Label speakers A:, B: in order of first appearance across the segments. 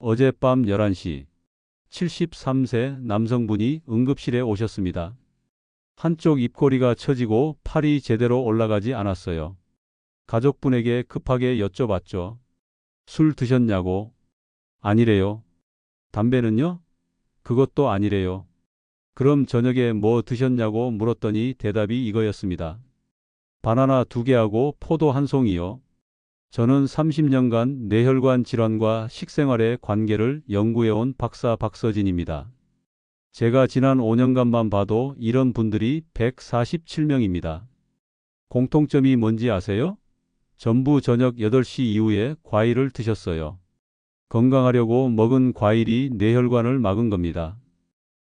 A: 어젯밤 11시 73세 남성분이 응급실에 오셨습니다. 한쪽 입꼬리가 처지고 팔이 제대로 올라가지 않았어요. 가족분에게 급하게 여쭤봤죠. 술 드셨냐고. 아니래요. 담배는요? 그것도 아니래요. 그럼 저녁에 뭐 드셨냐고 물었더니 대답이 이거였습니다. 바나나 2개하고 포도 1송이요. 저는 30년간 뇌혈관 질환과 식생활의 관계를 연구해온 박사 박서진입니다. 제가 지난 5년간만 봐도 이런 분들이 147명입니다. 공통점이 뭔지 아세요? 전부 저녁 8시 이후에 과일을 드셨어요. 건강하려고 먹은 과일이 뇌혈관을 막은 겁니다.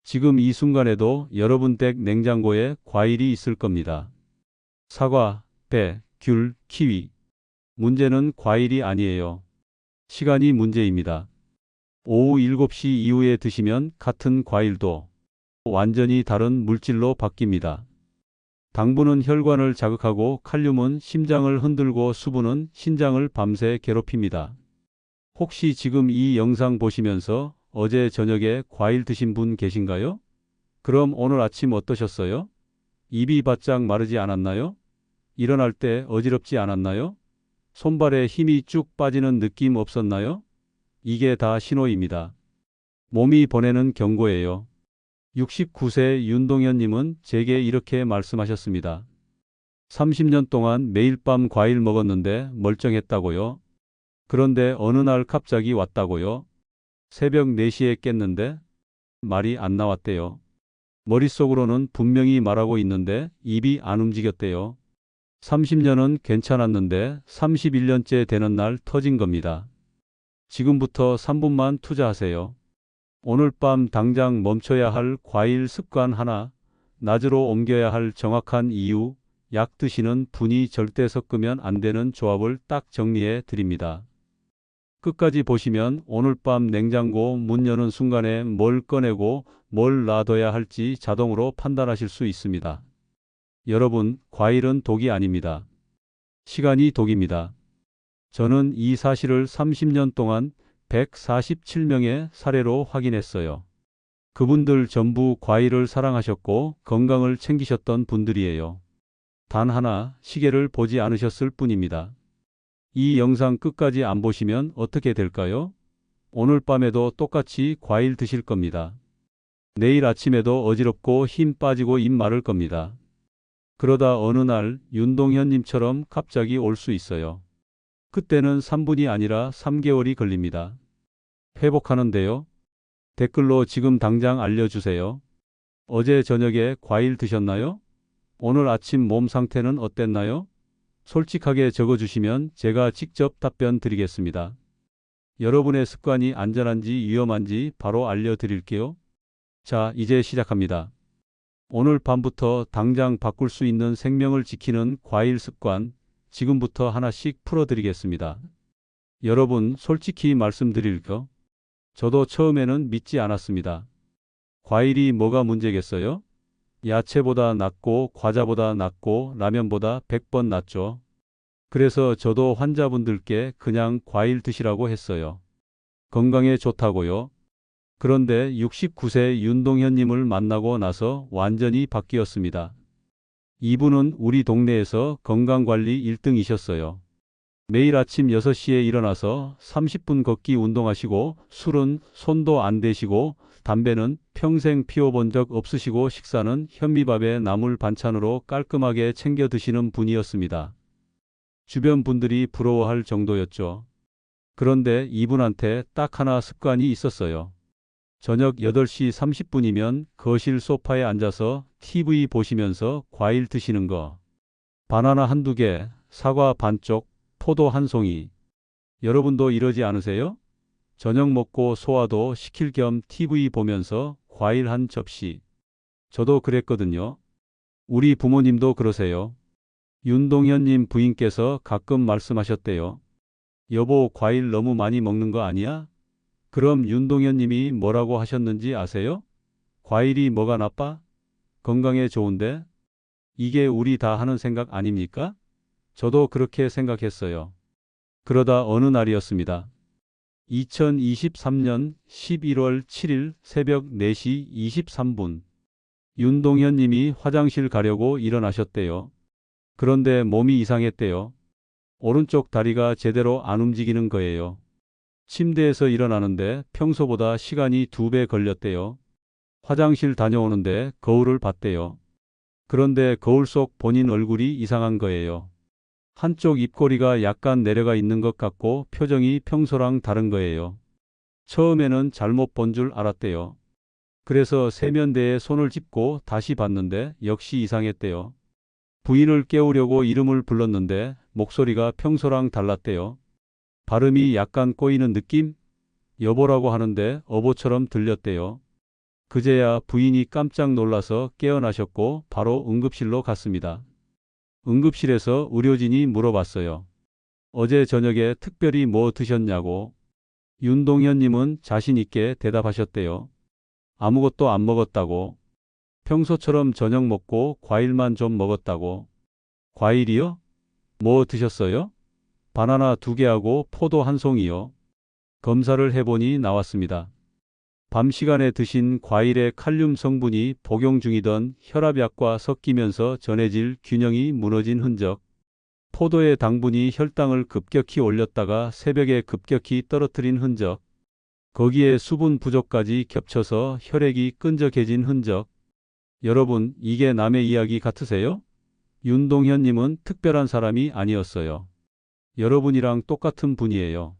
A: 지금 이 순간에도 여러분 댁 냉장고에 과일이 있을 겁니다. 사과, 배, 귤, 키위. 문제는 과일이 아니에요. 시간이 문제입니다. 오후 7시 이후에 드시면 같은 과일도 완전히 다른 물질로 바뀝니다. 당분은 혈관을 자극하고 칼륨은 심장을 흔들고 수분은 신장을 밤새 괴롭힙니다. 혹시 지금 이 영상 보시면서 어제 저녁에 과일 드신 분 계신가요? 그럼 오늘 아침 어떠셨어요? 입이 바짝 마르지 않았나요? 일어날 때 어지럽지 않았나요? 손발에 힘이 쭉 빠지는 느낌 없었나요? 이게 다 신호입니다. 몸이 보내는 경고예요. 69세 윤동현님은 제게 이렇게 말씀하셨습니다. 30년 동안 매일 밤 과일 먹었는데 멀쩡했다고요? 그런데 어느 날 갑자기 왔다고요? 새벽 4시에 깼는데 말이 안 나왔대요. 머릿속으로는 분명히 말하고 있는데 입이 안 움직였대요. 30년은 괜찮았는데 31년째 되는 날 터진 겁니다. 지금부터 3분만 투자하세요. 오늘 밤 당장 멈춰야 할 과일 습관 하나, 낮으로 옮겨야 할 정확한 이유, 약 드시는 분이 절대 섞으면 안 되는 조합을 딱 정리해 드립니다. 끝까지 보시면 오늘 밤 냉장고 문 여는 순간에 뭘 꺼내고 뭘 놔둬야 할지 자동으로 판단하실 수 있습니다. 여러분, 과일은 독이 아닙니다. 시간이 독입니다. 저는 이 사실을 30년 동안 147명의 사례로 확인했어요. 그분들 전부 과일을 사랑하셨고 건강을 챙기셨던 분들이에요. 단 하나 시계를 보지 않으셨을 뿐입니다. 이 영상 끝까지 안 보시면 어떻게 될까요? 오늘 밤에도 똑같이 과일 드실 겁니다. 내일 아침에도 어지럽고 힘 빠지고 입 마를 겁니다. 그러다 어느 날 윤동현님처럼 갑자기 올 수 있어요. 그때는 3분이 아니라 3개월이 걸립니다. 회복하는데요. 댓글로 지금 당장 알려주세요. 어제 저녁에 과일 드셨나요? 오늘 아침 몸 상태는 어땠나요? 솔직하게 적어주시면 제가 직접 답변 드리겠습니다. 여러분의 습관이 안전한지 위험한지 바로 알려드릴게요. 자, 이제 시작합니다. 오늘 밤부터 당장 바꿀 수 있는 생명을 지키는 과일 습관, 지금부터 하나씩 풀어드리겠습니다. 여러분, 솔직히 말씀드릴게요. 저도 처음에는 믿지 않았습니다. 과일이 뭐가 문제겠어요? 야채보다 낫고 과자보다 낫고 라면보다 100번 낫죠. 그래서 저도 환자분들께 그냥 과일 드시라고 했어요. 건강에 좋다고요. 그런데 69세 윤동현님을 만나고 나서 완전히 바뀌었습니다. 이분은 우리 동네에서 건강관리 1등이셨어요. 매일 아침 6시에 일어나서 30분 걷기 운동하시고 술은 손도 안 대시고 담배는 평생 피워본 적 없으시고 식사는 현미밥에 나물 반찬으로 깔끔하게 챙겨 드시는 분이었습니다. 주변 분들이 부러워할 정도였죠. 그런데 이분한테 딱 하나 습관이 있었어요. 저녁 8시 30분이면 거실 소파에 앉아서 TV 보시면서 과일 드시는 거. 바나나 한두 개, 사과 반쪽, 포도 1송이. 여러분도 이러지 않으세요? 저녁 먹고 소화도 시킬 겸 TV 보면서 과일 한 접시. 저도 그랬거든요. 우리 부모님도 그러세요. 윤동현님 부인께서 가끔 말씀하셨대요. 여보, 과일 너무 많이 먹는 거 아니야? 그럼 윤동현님이 뭐라고 하셨는지 아세요? 과일이 뭐가 나빠? 건강에 좋은데? 이게 우리 다 하는 생각 아닙니까? 저도 그렇게 생각했어요. 그러다 어느 날이었습니다. 2023년 11월 7일 새벽 4시 23분. 윤동현 님이 화장실 가려고 일어나셨대요. 그런데 몸이 이상했대요. 오른쪽 다리가 제대로 안 움직이는 거예요. 침대에서 일어나는데 평소보다 시간이 2배 걸렸대요. 화장실 다녀오는데 거울을 봤대요. 그런데 거울 속 본인 얼굴이 이상한 거예요. 한쪽 입꼬리가 약간 내려가 있는 것 같고 표정이 평소랑 다른 거예요. 처음에는 잘못 본 줄 알았대요. 그래서 세면대에 손을 짚고 다시 봤는데 역시 이상했대요. 부인을 깨우려고 이름을 불렀는데 목소리가 평소랑 달랐대요. 발음이 약간 꼬이는 느낌? 여보라고 하는데 어보처럼 들렸대요. 그제야 부인이 깜짝 놀라서 깨어나셨고 바로 응급실로 갔습니다. 응급실에서 의료진이 물어봤어요. 어제 저녁에 특별히 뭐 드셨냐고. 윤동현님은 자신 있게 대답하셨대요. 아무것도 안 먹었다고. 평소처럼 저녁 먹고 과일만 좀 먹었다고. 과일이요? 뭐 드셨어요? 바나나 2개하고 포도 1송이요. 검사를 해보니 나왔습니다. 밤 시간에 드신 과일의 칼륨 성분이 복용 중이던 혈압약과 섞이면서 전해질 균형이 무너진 흔적. 포도의 당분이 혈당을 급격히 올렸다가 새벽에 급격히 떨어뜨린 흔적. 거기에 수분 부족까지 겹쳐서 혈액이 끈적해진 흔적. 여러분, 이게 남의 이야기 같으세요? 윤동현님은 특별한 사람이 아니었어요. 여러분이랑 똑같은 분이에요.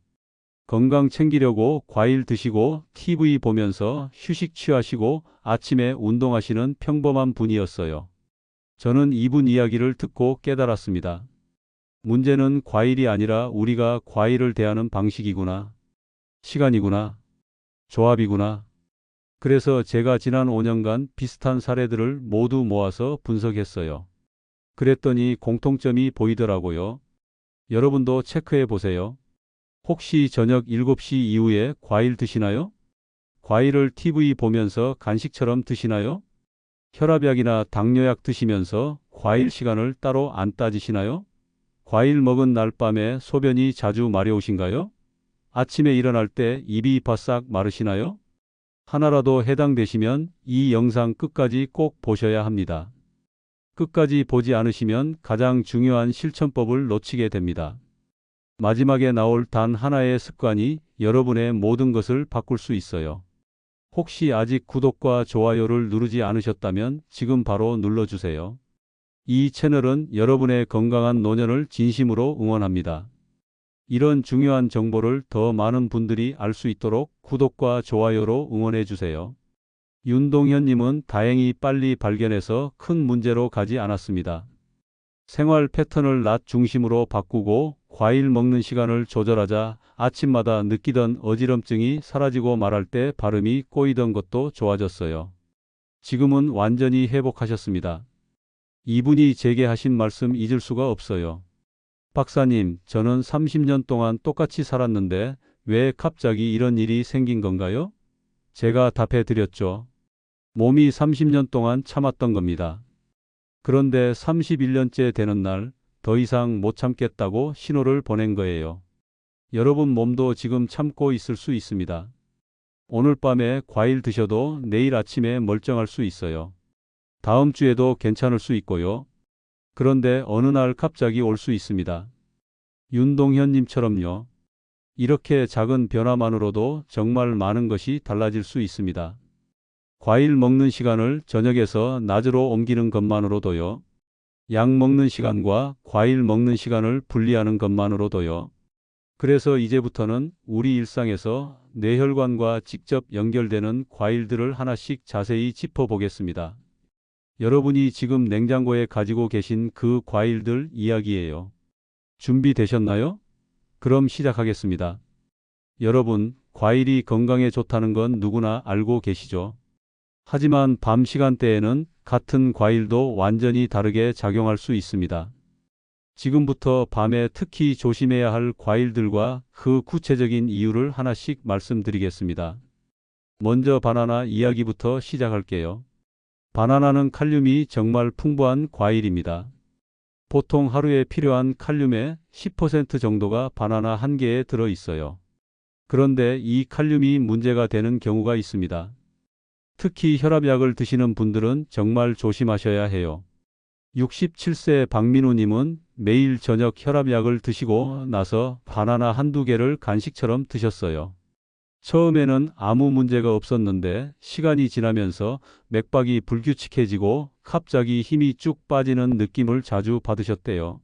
A: 건강 챙기려고 과일 드시고 TV 보면서 휴식 취하시고 아침에 운동하시는 평범한 분이었어요. 저는 이분 이야기를 듣고 깨달았습니다. 문제는 과일이 아니라 우리가 과일을 대하는 방식이구나. 시간이구나. 조합이구나. 그래서 제가 지난 5년간 비슷한 사례들을 모두 모아서 분석했어요. 그랬더니 공통점이 보이더라고요. 여러분도 체크해 보세요. 혹시 저녁 7시 이후에 과일 드시나요? 과일을 TV 보면서 간식처럼 드시나요? 혈압약이나 당뇨약 드시면서 과일 시간을 따로 안 따지시나요? 과일 먹은 날 밤에 소변이 자주 마려우신가요? 아침에 일어날 때 입이 바싹 마르시나요? 하나라도 해당되시면 이 영상 끝까지 꼭 보셔야 합니다. 끝까지 보지 않으시면 가장 중요한 실천법을 놓치게 됩니다. 마지막에 나올 단 하나의 습관이 여러분의 모든 것을 바꿀 수 있어요. 혹시 아직 구독과 좋아요를 누르지 않으셨다면 지금 바로 눌러주세요. 이 채널은 여러분의 건강한 노년을 진심으로 응원합니다. 이런 중요한 정보를 더 많은 분들이 알 수 있도록 구독과 좋아요로 응원해 주세요. 윤동현님은 다행히 빨리 발견해서 큰 문제로 가지 않았습니다. 생활 패턴을 낮 중심으로 바꾸고 과일 먹는 시간을 조절하자 아침마다 느끼던 어지럼증이 사라지고 말할 때 발음이 꼬이던 것도 좋아졌어요. 지금은 완전히 회복하셨습니다. 이분이 제게 하신 말씀 잊을 수가 없어요. 박사님, 저는 30년 동안 똑같이 살았는데 왜 갑자기 이런 일이 생긴 건가요? 제가 답해 드렸죠. 몸이 30년 동안 참았던 겁니다. 그런데 31년째 되는 날 더 이상 못 참겠다고 신호를 보낸 거예요. 여러분 몸도 지금 참고 있을 수 있습니다. 오늘 밤에 과일 드셔도 내일 아침에 멀쩡할 수 있어요. 다음 주에도 괜찮을 수 있고요. 그런데 어느 날 갑자기 올 수 있습니다. 윤동현님처럼요. 이렇게 작은 변화만으로도 정말 많은 것이 달라질 수 있습니다. 과일 먹는 시간을 저녁에서 낮으로 옮기는 것만으로도요. 약 먹는 시간과 과일 먹는 시간을 분리하는 것만으로도요. 그래서 이제부터는 우리 일상에서 뇌혈관과 직접 연결되는 과일들을 하나씩 자세히 짚어보겠습니다. 여러분이 지금 냉장고에 가지고 계신 그 과일들 이야기예요. 준비되셨나요? 그럼 시작하겠습니다. 여러분, 과일이 건강에 좋다는 건 누구나 알고 계시죠? 하지만 밤 시간대에는 같은 과일도 완전히 다르게 작용할 수 있습니다. 지금부터 밤에 특히 조심해야 할 과일들과 그 구체적인 이유를 하나씩 말씀드리겠습니다. 먼저 바나나 이야기부터 시작할게요. 바나나는 칼륨이 정말 풍부한 과일입니다. 보통 하루에 필요한 칼륨의 10% 정도가 바나나 한 개에 들어 있어요. 그런데 이 칼륨이 문제가 되는 경우가 있습니다. 특히 혈압약을 드시는 분들은 정말 조심하셔야 해요. 67세 박민우님은 매일 저녁 혈압약을 드시고 나서 바나나 한두 개를 간식처럼 드셨어요. 처음에는 아무 문제가 없었는데 시간이 지나면서 맥박이 불규칙해지고 갑자기 힘이 쭉 빠지는 느낌을 자주 받으셨대요.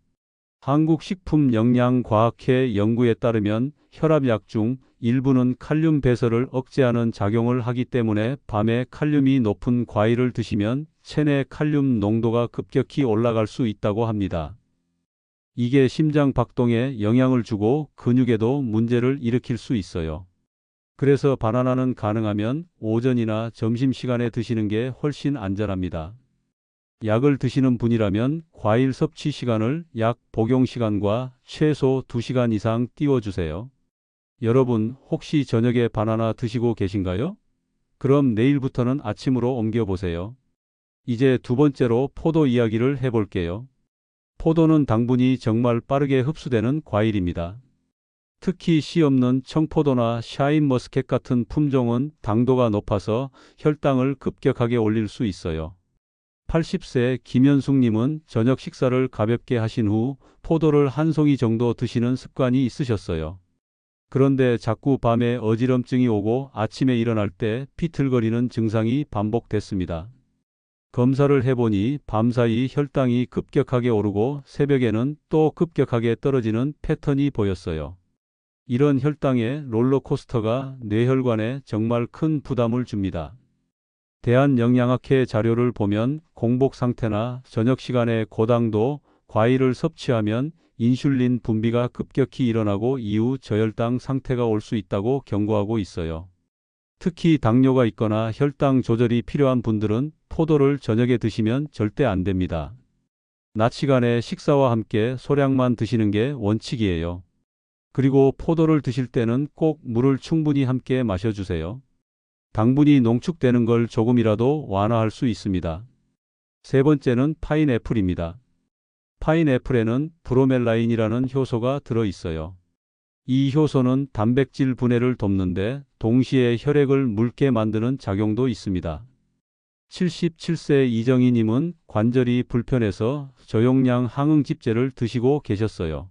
A: 한국식품영양과학회 연구에 따르면 혈압약 중 일부는 칼륨 배설을 억제하는 작용을 하기 때문에 밤에 칼륨이 높은 과일을 드시면 체내 칼륨 농도가 급격히 올라갈 수 있다고 합니다. 이게 심장 박동에 영향을 주고 근육에도 문제를 일으킬 수 있어요. 그래서 바나나는 가능하면 오전이나 점심시간에 드시는 게 훨씬 안전합니다. 약을 드시는 분이라면 과일 섭취 시간을 약 복용 시간과 최소 2시간 이상 띄워주세요. 여러분, 혹시 저녁에 바나나 드시고 계신가요? 그럼 내일부터는 아침으로 옮겨보세요. 이제 두 번째로 포도 이야기를 해볼게요. 포도는 당분이 정말 빠르게 흡수되는 과일입니다. 특히 씨 없는 청포도나 샤인머스켓 같은 품종은 당도가 높아서 혈당을 급격하게 올릴 수 있어요. 80세 김현숙님은 저녁 식사를 가볍게 하신 후 포도를 한 송이 정도 드시는 습관이 있으셨어요. 그런데 자꾸 밤에 어지럼증이 오고 아침에 일어날 때 비틀거리는 증상이 반복됐습니다. 검사를 해보니 밤사이 혈당이 급격하게 오르고 새벽에는 또 급격하게 떨어지는 패턴이 보였어요. 이런 혈당의 롤러코스터가 뇌혈관에 정말 큰 부담을 줍니다. 대한영양학회 자료를 보면 공복 상태나 저녁 시간에 고당도 과일을 섭취하면 인슐린 분비가 급격히 일어나고 이후 저혈당 상태가 올 수 있다고 경고하고 있어요. 특히 당뇨가 있거나 혈당 조절이 필요한 분들은 포도를 저녁에 드시면 절대 안 됩니다. 낮 시간에 식사와 함께 소량만 드시는 게 원칙이에요. 그리고 포도를 드실 때는 꼭 물을 충분히 함께 마셔주세요. 당분이 농축되는 걸 조금이라도 완화할 수 있습니다. 세 번째는 파인애플입니다. 파인애플에는 브로멜라인이라는 효소가 들어있어요. 이 효소는 단백질 분해를 돕는데 동시에 혈액을 묽게 만드는 작용도 있습니다. 77세 이정희님은 관절이 불편해서 저용량 항응집제를 드시고 계셨어요.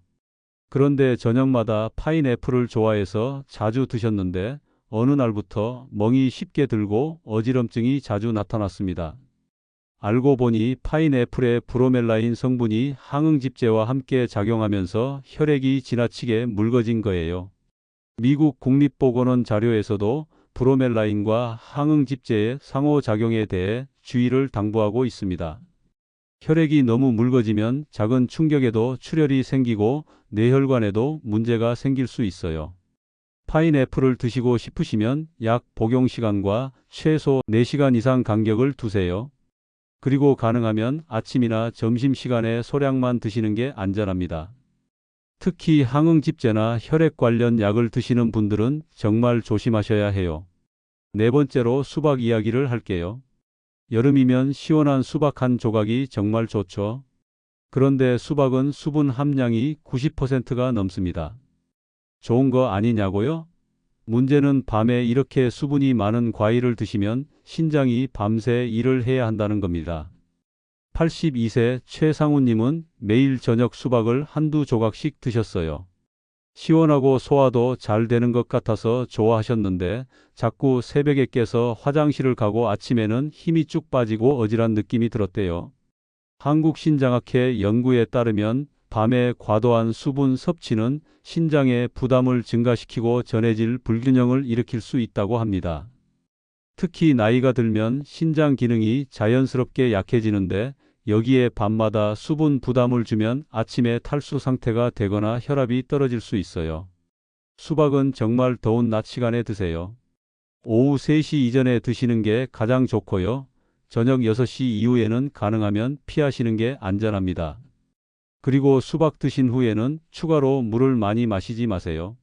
A: 그런데 저녁마다 파인애플을 좋아해서 자주 드셨는데 어느 날부터 멍이 쉽게 들고 어지럼증이 자주 나타났습니다. 알고 보니 파인애플의 브로멜라인 성분이 항응집제와 함께 작용하면서 혈액이 지나치게 묽어진 거예요. 미국 국립보건원 자료에서도 브로멜라인과 항응집제의 상호작용에 대해 주의를 당부하고 있습니다. 혈액이 너무 묽어지면 작은 충격에도 출혈이 생기고 뇌혈관에도 문제가 생길 수 있어요. 파인애플을 드시고 싶으시면 약 복용 시간과 최소 4시간 이상 간격을 두세요. 그리고 가능하면 아침이나 점심시간에 소량만 드시는 게 안전합니다. 특히 항응집제나 혈액 관련 약을 드시는 분들은 정말 조심하셔야 해요. 네 번째로 수박 이야기를 할게요. 여름이면 시원한 수박 한 조각이 정말 좋죠. 그런데 수박은 수분 함량이 90%가 넘습니다. 좋은 거 아니냐고요? 문제는 밤에 이렇게 수분이 많은 과일을 드시면 신장이 밤새 일을 해야 한다는 겁니다. 82세 최상우님은 매일 저녁 수박을 한두 조각씩 드셨어요. 시원하고 소화도 잘 되는 것 같아서 좋아하셨는데 자꾸 새벽에 깨서 화장실을 가고 아침에는 힘이 쭉 빠지고 어지러운 느낌이 들었대요. 한국신장학회 연구에 따르면 밤에 과도한 수분 섭취는 신장의 부담을 증가시키고 전해질 불균형을 일으킬 수 있다고 합니다. 특히 나이가 들면 신장 기능이 자연스럽게 약해지는데 여기에 밤마다 수분 부담을 주면 아침에 탈수 상태가 되거나 혈압이 떨어질 수 있어요. 수박은 정말 더운 낮 시간에 드세요. 오후 3시 이전에 드시는 게 가장 좋고요. 저녁 6시 이후에는 가능하면 피하시는 게 안전합니다. 그리고 수박 드신 후에는 추가로 물을 많이 마시지 마세요.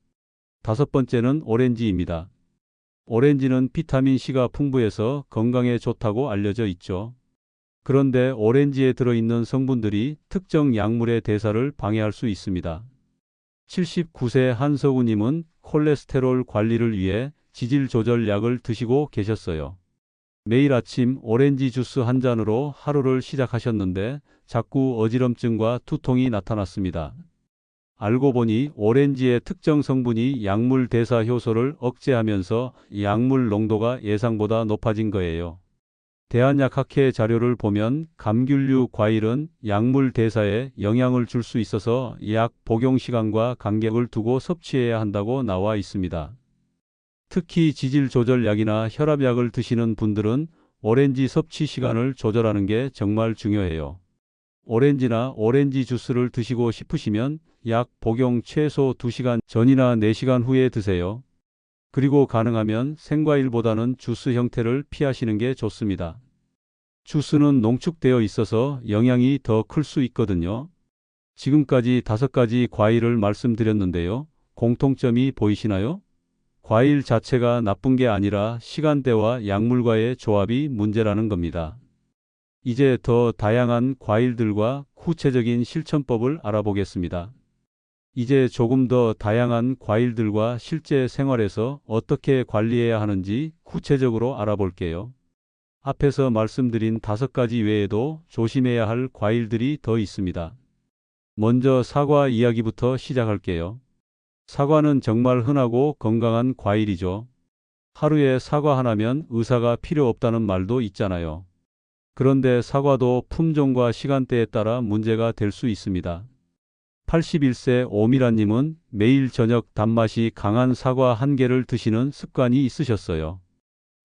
A: 다섯 번째는 오렌지입니다. 오렌지는 비타민C가 풍부해서 건강에 좋다고 알려져 있죠. 그런데 오렌지에 들어있는 성분들이 특정 약물의 대사를 방해할 수 있습니다. 79세 한서구님은 콜레스테롤 관리를 위해 지질 조절 약을 드시고 계셨어요. 매일 아침 오렌지 주스 한 잔으로 하루를 시작하셨는데 자꾸 어지럼증과 두통이 나타났습니다. 알고 보니 오렌지의 특정 성분이 약물 대사 효소를 억제하면서 약물 농도가 예상보다 높아진 거예요. 대한약학회 자료를 보면 감귤류 과일은 약물 대사에 영향을 줄 수 있어서 약 복용 시간과 간격을 두고 섭취해야 한다고 나와 있습니다. 특히 지질 조절약이나 혈압약을 드시는 분들은 오렌지 섭취 시간을 조절하는 게 정말 중요해요. 오렌지나 오렌지 주스를 드시고 싶으시면 약 복용 최소 2시간 전이나 4시간 후에 드세요. 그리고 가능하면 생과일보다는 주스 형태를 피하시는 게 좋습니다. 주스는 농축되어 있어서 영향이 더 클 수 있거든요. 지금까지 5가지 과일을 말씀드렸는데요. 공통점이 보이시나요? 과일 자체가 나쁜 게 아니라 시간대와 약물과의 조합이 문제라는 겁니다. 이제 더 다양한 과일들과 구체적인 실천법을 알아보겠습니다. 이제 조금 더 다양한 과일들과 실제 생활에서 어떻게 관리해야 하는지 구체적으로 알아볼게요. 앞에서 말씀드린 5가지 외에도 조심해야 할 과일들이 더 있습니다. 먼저 사과 이야기부터 시작할게요. 사과는 정말 흔하고 건강한 과일이죠. 하루에 사과 하나면 의사가 필요 없다는 말도 있잖아요. 그런데 사과도 품종과 시간대에 따라 문제가 될 수 있습니다. 81세 오미라님은 매일 저녁 단맛이 강한 사과 한 개를 드시는 습관이 있으셨어요.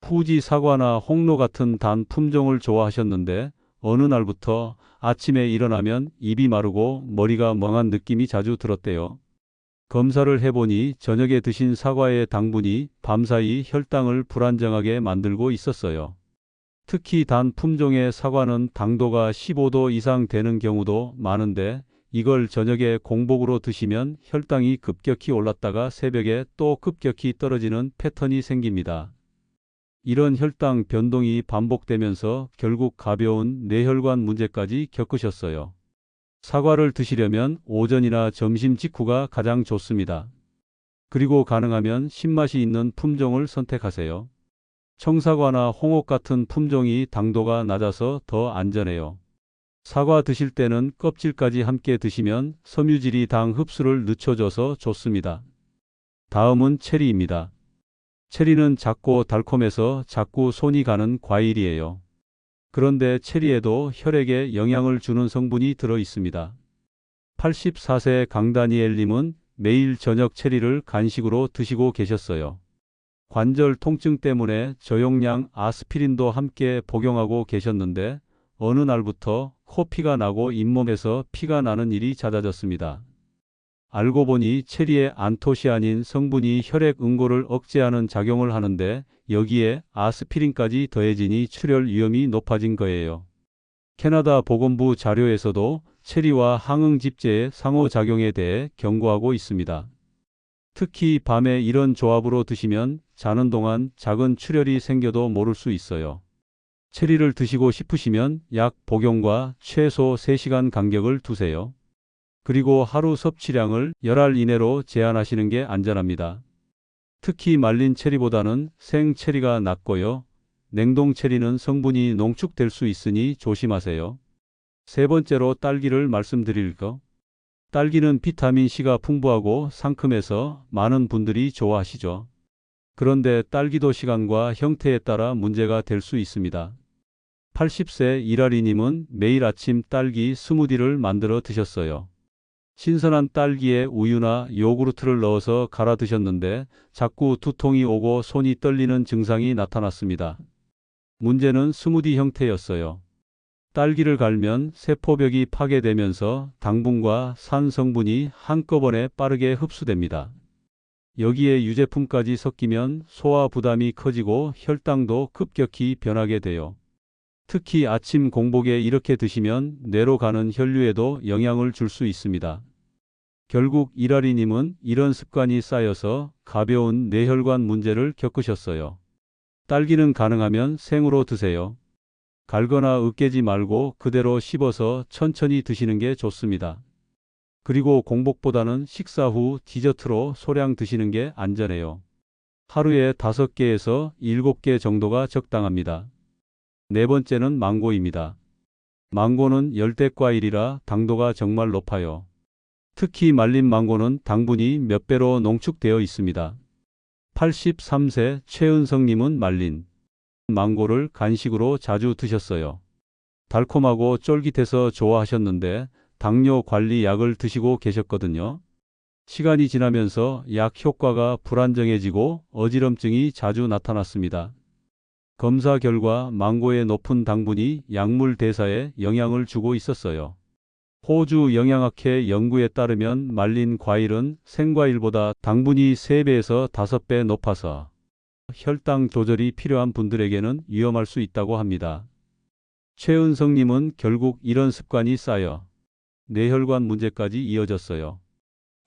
A: 후지 사과나 홍로 같은 단 품종을 좋아하셨는데 어느 날부터 아침에 일어나면 입이 마르고 머리가 멍한 느낌이 자주 들었대요. 검사를 해보니 저녁에 드신 사과의 당분이 밤사이 혈당을 불안정하게 만들고 있었어요. 특히 단 품종의 사과는 당도가 15도 이상 되는 경우도 많은데 이걸 저녁에 공복으로 드시면 혈당이 급격히 올랐다가 새벽에 또 급격히 떨어지는 패턴이 생깁니다. 이런 혈당 변동이 반복되면서 결국 가벼운 뇌혈관 문제까지 겪으셨어요. 사과를 드시려면 오전이나 점심 직후가 가장 좋습니다. 그리고 가능하면 신맛이 있는 품종을 선택하세요. 청사과나 홍옥 같은 품종이 당도가 낮아서 더 안전해요. 사과 드실 때는 껍질까지 함께 드시면 섬유질이 당 흡수를 늦춰줘서 좋습니다. 다음은 체리입니다. 체리는 작고 달콤해서 자꾸 손이 가는 과일이에요. 그런데 체리에도 혈액에 영향을 주는 성분이 들어 있습니다. 84세 강다니엘님은 매일 저녁 체리를 간식으로 드시고 계셨어요. 관절 통증 때문에 저용량 아스피린도 함께 복용하고 계셨는데 어느 날부터 코피가 나고 잇몸에서 피가 나는 일이 잦아졌습니다. 알고 보니 체리의 안토시아닌 성분이 혈액 응고를 억제하는 작용을 하는데 여기에 아스피린까지 더해지니 출혈 위험이 높아진 거예요. 캐나다 보건부 자료에서도 체리와 항응집제의 상호작용에 대해 경고하고 있습니다. 특히 밤에 이런 조합으로 드시면 자는 동안 작은 출혈이 생겨도 모를 수 있어요. 체리를 드시고 싶으시면 약 복용과 최소 3시간 간격을 두세요. 그리고 하루 섭취량을 열알 이내로 제한하시는 게 안전합니다. 특히 말린 체리보다는 생 체리가 낫고요. 냉동 체리는 성분이 농축될 수 있으니 조심하세요. 세 번째로 딸기를 말씀드릴까? 딸기는 비타민C가 풍부하고 상큼해서 많은 분들이 좋아하시죠. 그런데 딸기도 시간과 형태에 따라 문제가 될 수 있습니다. 80세 이라리님은 매일 아침 딸기 스무디를 만들어 드셨어요. 신선한 딸기에 우유나 요구르트를 넣어서 갈아 드셨는데 자꾸 두통이 오고 손이 떨리는 증상이 나타났습니다. 문제는 스무디 형태였어요. 딸기를 갈면 세포벽이 파괴되면서 당분과 산 성분이 한꺼번에 빠르게 흡수됩니다. 여기에 유제품까지 섞이면 소화 부담이 커지고 혈당도 급격히 변하게 돼요. 특히 아침 공복에 이렇게 드시면 뇌로 가는 혈류에도 영향을 줄 수 있습니다. 결국 이라리님은 이런 습관이 쌓여서 가벼운 뇌혈관 문제를 겪으셨어요. 딸기는 가능하면 생으로 드세요. 갈거나 으깨지 말고 그대로 씹어서 천천히 드시는 게 좋습니다. 그리고 공복보다는 식사 후 디저트로 소량 드시는 게 안전해요. 하루에 5개에서 7개 정도가 적당합니다. 네 번째는 망고입니다. 망고는 열대과일이라 당도가 정말 높아요. 특히 말린 망고는 당분이 몇 배로 농축되어 있습니다. 83세 최은성님은 말린 망고를 간식으로 자주 드셨어요. 달콤하고 쫄깃해서 좋아하셨는데 당뇨 관리 약을 드시고 계셨거든요. 시간이 지나면서 약 효과가 불안정해지고 어지럼증이 자주 나타났습니다. 검사 결과 망고의 높은 당분이 약물 대사에 영향을 주고 있었어요. 호주 영양학회 연구에 따르면 말린 과일은 생과일보다 당분이 3배에서 5배 높아서 혈당 조절이 필요한 분들에게는 위험할 수 있다고 합니다. 최은성님은 결국 이런 습관이 쌓여 뇌혈관 문제까지 이어졌어요.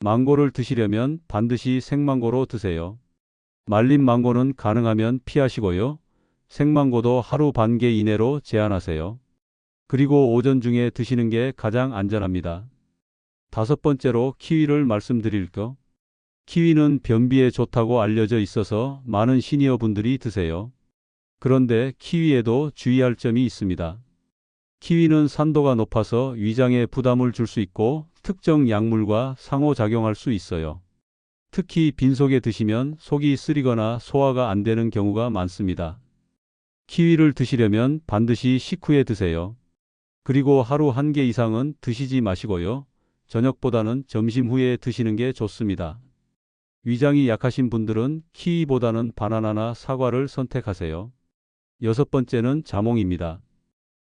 A: 망고를 드시려면 반드시 생망고로 드세요. 말린 망고는 가능하면 피하시고요. 생망고도 하루 반개 이내로 제한하세요. 그리고 오전 중에 드시는 게 가장 안전합니다. 다섯 번째로 키위를 말씀드릴게요. 키위는 변비에 좋다고 알려져 있어서 많은 시니어 분들이 드세요. 그런데 키위에도 주의할 점이 있습니다. 키위는 산도가 높아서 위장에 부담을 줄 수 있고 특정 약물과 상호작용할 수 있어요. 특히 빈속에 드시면 속이 쓰리거나 소화가 안 되는 경우가 많습니다. 키위를 드시려면 반드시 식후에 드세요. 그리고 하루 1개 이상은 드시지 마시고요. 저녁보다는 점심 후에 드시는 게 좋습니다. 위장이 약하신 분들은 키위보다는 바나나나 사과를 선택하세요. 여섯 번째는 자몽입니다.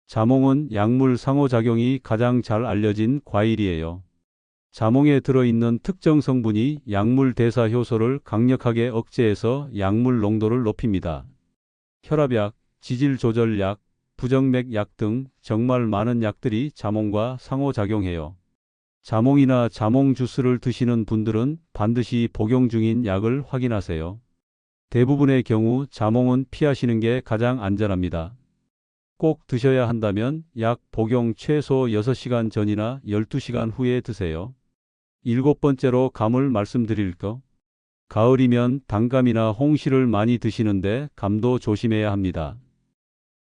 A: 자몽은 약물 상호작용이 가장 잘 알려진 과일이에요. 자몽에 들어있는 특정 성분이 약물 대사 효소를 강력하게 억제해서 약물 농도를 높입니다. 혈압약, 지질 조절약, 부정맥약 등 정말 많은 약들이 자몽과 상호작용해요. 자몽이나 자몽 주스를 드시는 분들은 반드시 복용 중인 약을 확인하세요. 대부분의 경우 자몽은 피하시는 게 가장 안전합니다. 꼭 드셔야 한다면 약 복용 최소 6시간 전이나 12시간 후에 드세요. 일곱 번째로 감을 말씀드릴게요. 가을이면 단감이나 홍시를 많이 드시는데 감도 조심해야 합니다.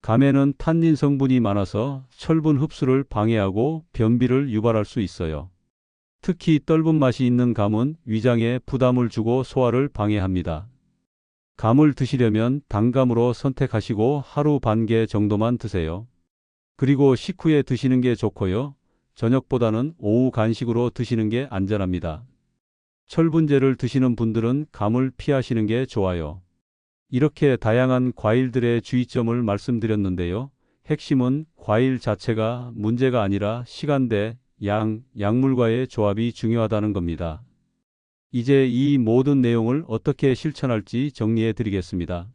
A: 감에는 탄닌 성분이 많아서 철분 흡수를 방해하고 변비를 유발할 수 있어요. 특히 떫은 맛이 있는 감은 위장에 부담을 주고 소화를 방해합니다. 감을 드시려면 단감으로 선택하시고 하루 반 개 정도만 드세요. 그리고 식후에 드시는 게 좋고요. 저녁보다는 오후 간식으로 드시는 게 안전합니다. 철분제를 드시는 분들은 감을 피하시는 게 좋아요. 이렇게 다양한 과일들의 주의점을 말씀드렸는데요. 핵심은 과일 자체가 문제가 아니라 시간대, 양, 약물과의 조합이 중요하다는 겁니다. 이제 이 모든 내용을 어떻게 실천할지 정리해 드리겠습니다.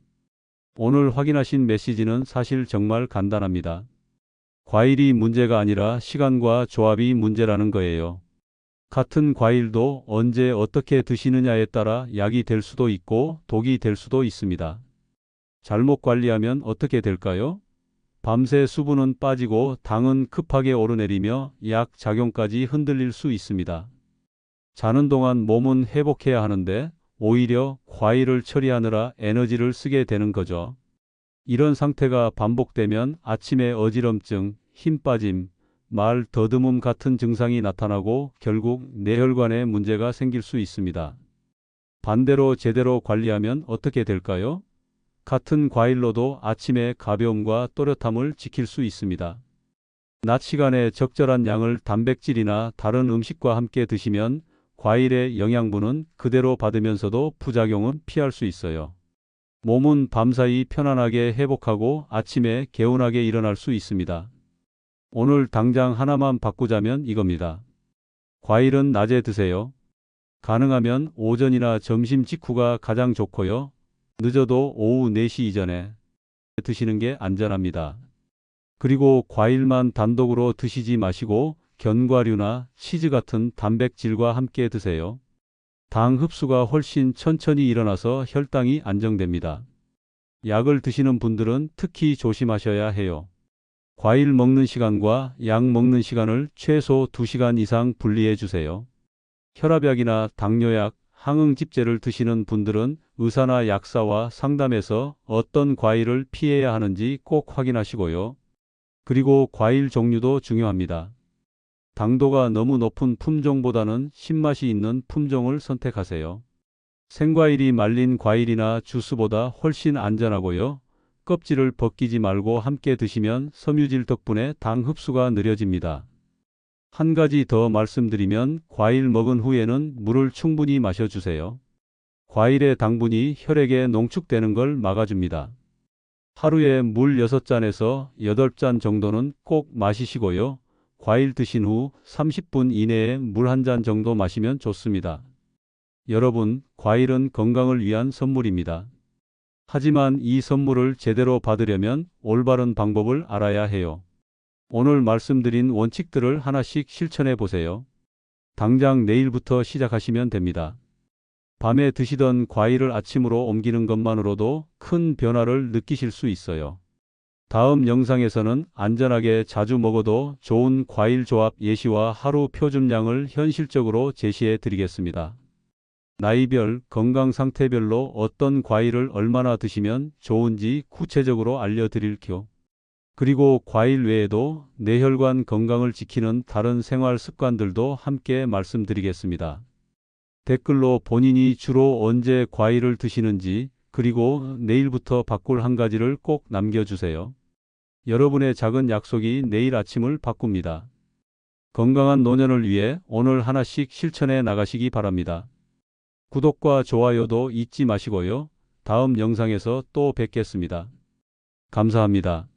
A: 오늘 확인하신 메시지는 사실 정말 간단합니다. 과일이 문제가 아니라 시간과 조합이 문제라는 거예요. 같은 과일도 언제 어떻게 드시느냐에 따라 약이 될 수도 있고 독이 될 수도 있습니다. 잘못 관리하면 어떻게 될까요? 밤새 수분은 빠지고 당은 급하게 오르내리며 약 작용까지 흔들릴 수 있습니다. 자는 동안 몸은 회복해야 하는데 오히려 과일을 처리하느라 에너지를 쓰게 되는 거죠. 이런 상태가 반복되면 아침에 어지럼증, 힘 빠짐, 말 더듬음 같은 증상이 나타나고 결국 뇌혈관에 문제가 생길 수 있습니다. 반대로 제대로 관리하면 어떻게 될까요? 같은 과일로도 아침에 가벼움과 또렷함을 지킬 수 있습니다. 낮 시간에 적절한 양을 단백질이나 다른 음식과 함께 드시면 과일의 영양분은 그대로 받으면서도 부작용은 피할 수 있어요. 몸은 밤사이 편안하게 회복하고 아침에 개운하게 일어날 수 있습니다. 오늘 당장 하나만 바꾸자면 이겁니다. 과일은 낮에 드세요. 가능하면 오전이나 점심 직후가 가장 좋고요. 늦어도 오후 4시 이전에 드시는 게 안전합니다. 그리고 과일만 단독으로 드시지 마시고 견과류나 치즈 같은 단백질과 함께 드세요. 당 흡수가 훨씬 천천히 일어나서 혈당이 안정됩니다. 약을 드시는 분들은 특히 조심하셔야 해요. 과일 먹는 시간과 약 먹는 시간을 최소 2시간 이상 분리해 주세요. 혈압약이나 당뇨약, 항응집제를 드시는 분들은 의사나 약사와 상담해서 어떤 과일을 피해야 하는지 꼭 확인하시고요. 그리고 과일 종류도 중요합니다. 당도가 너무 높은 품종보다는 신맛이 있는 품종을 선택하세요. 생과일이 말린 과일이나 주스보다 훨씬 안전하고요. 껍질을 벗기지 말고 함께 드시면 섬유질 덕분에 당 흡수가 느려집니다. 한 가지 더 말씀드리면 과일 먹은 후에는 물을 충분히 마셔주세요. 과일의 당분이 혈액에 농축되는 걸 막아줍니다. 하루에 물 6잔에서 8잔 정도는 꼭 마시시고요. 과일 드신 후 30분 이내에 물 한 잔 정도 마시면 좋습니다. 여러분, 과일은 건강을 위한 선물입니다. 하지만 이 선물을 제대로 받으려면 올바른 방법을 알아야 해요. 오늘 말씀드린 원칙들을 하나씩 실천해 보세요. 당장 내일부터 시작하시면 됩니다. 밤에 드시던 과일을 아침으로 옮기는 것만으로도 큰 변화를 느끼실 수 있어요. 다음 영상에서는 안전하게 자주 먹어도 좋은 과일 조합 예시와 하루 표준량을 현실적으로 제시해 드리겠습니다. 나이별, 건강 상태별로 어떤 과일을 얼마나 드시면 좋은지 구체적으로 알려드릴게요. 그리고 과일 외에도 뇌혈관 건강을 지키는 다른 생활 습관들도 함께 말씀드리겠습니다. 댓글로 본인이 주로 언제 과일을 드시는지, 그리고 내일부터 바꿀 한 가지를 꼭 남겨주세요. 여러분의 작은 약속이 내일 아침을 바꿉니다. 건강한 노년을 위해 오늘 하나씩 실천해 나가시기 바랍니다. 구독과 좋아요도 잊지 마시고요. 다음 영상에서 또 뵙겠습니다. 감사합니다.